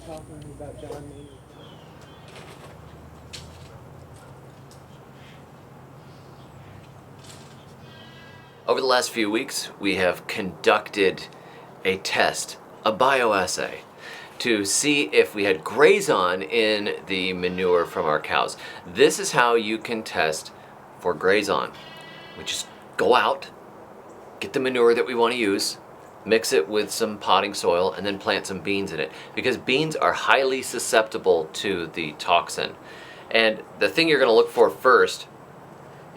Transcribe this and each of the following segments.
talking about John Manure. Over the last few weeks, we have conducted a test, a bioassay, to see if we had Grazon in the manure from our cows. This is how you can test for Grazon. We just go out, get the manure that we want to use, mix it with some potting soil, and then plant some beans in it, because beans are highly susceptible to the toxin. And the thing you're going to look for first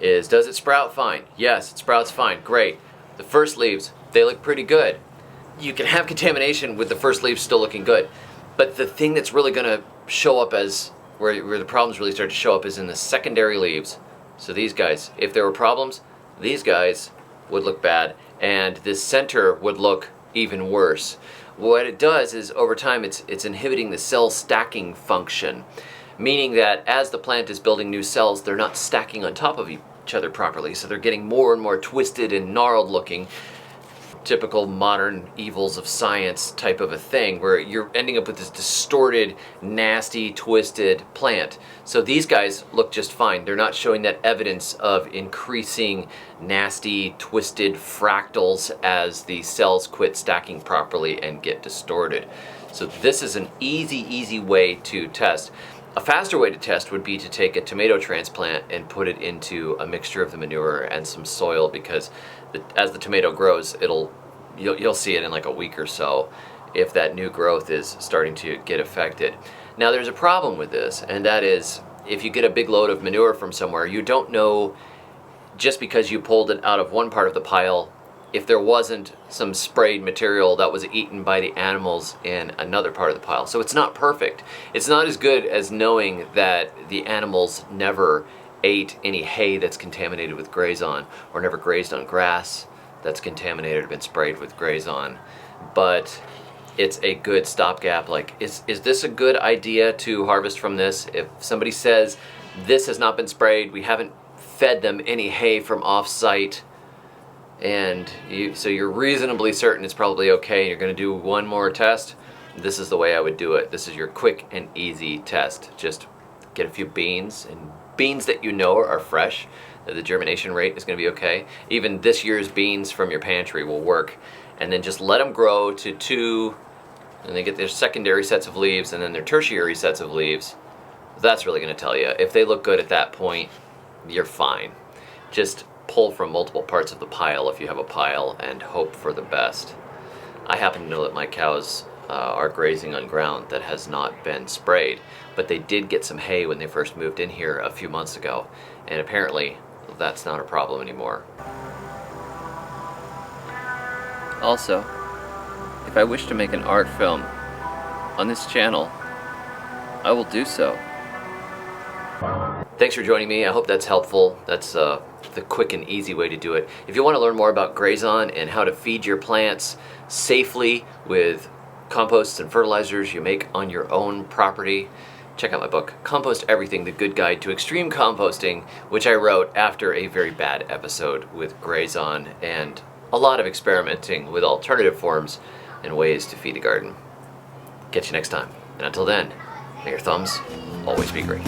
is, does it sprout fine? Yes, it sprouts fine. Great. The first leaves, they look pretty good. You can have contamination with the first leaves still looking good, but the thing that's really going to show up as where the problems really start to show up is in the secondary leaves. So these guys, if there were problems, these guys would look bad, and this center would look even worse. What it does is, over time, it's inhibiting the cell stacking function, meaning that as the plant is building new cells, they're not stacking on top of each other properly, so they're getting more and more twisted and gnarled looking. Typical modern evils of science type of a thing, where you're ending up with this distorted, nasty, twisted plant. So these guys look just fine. They're not showing that evidence of increasing nasty, twisted fractals as the cells quit stacking properly and get distorted. So this is an easy way to test. A faster way to test would be to take a tomato transplant and put it into a mixture of the manure and some soil, because as the tomato grows, you'll see it in like a week or so if that new growth is starting to get affected. Now there's a problem with this, and that is, if you get a big load of manure from somewhere, you don't know, just because you pulled it out of one part of the pile, if there wasn't some sprayed material that was eaten by the animals in another part of the pile. So it's not perfect. It's not as good as knowing that the animals never ate any hay that's contaminated with Grazon, or never grazed on grass that's contaminated or been sprayed with Grazon. But it's a good stopgap. Like, is this a good idea to harvest from this? If somebody says this has not been sprayed, we haven't fed them any hay from off-site, and so you're reasonably certain it's probably okay, you're going to do one more test, this is the way I would do it. This is your quick and easy test. Just get a few beans, and beans that you know are fresh, that the germination rate is going to be okay. Even this year's beans from your pantry will work. And then just let them grow to 2, and they get their secondary sets of leaves and then their tertiary sets of leaves. That's really going to tell you. If they look good at that point, you're fine. Just pull from multiple parts of the pile if you have a pile, and hope for the best. I happen to know that my cows are grazing on ground that has not been sprayed, but they did get some hay when they first moved in here a few months ago, and apparently that's not a problem anymore. Also, if I wish to make an art film on this channel, I will do so. Thanks for joining me. I hope that's helpful. That's the quick and easy way to do it. If you want to learn more about Grazon and how to feed your plants safely with composts and fertilizers you make on your own property, check out my book, Compost Everything, The Good Guide to Extreme Composting, which I wrote after a very bad episode with Grazon and a lot of experimenting with alternative forms and ways to feed a garden. Catch you next time. And until then, may your thumbs always be green.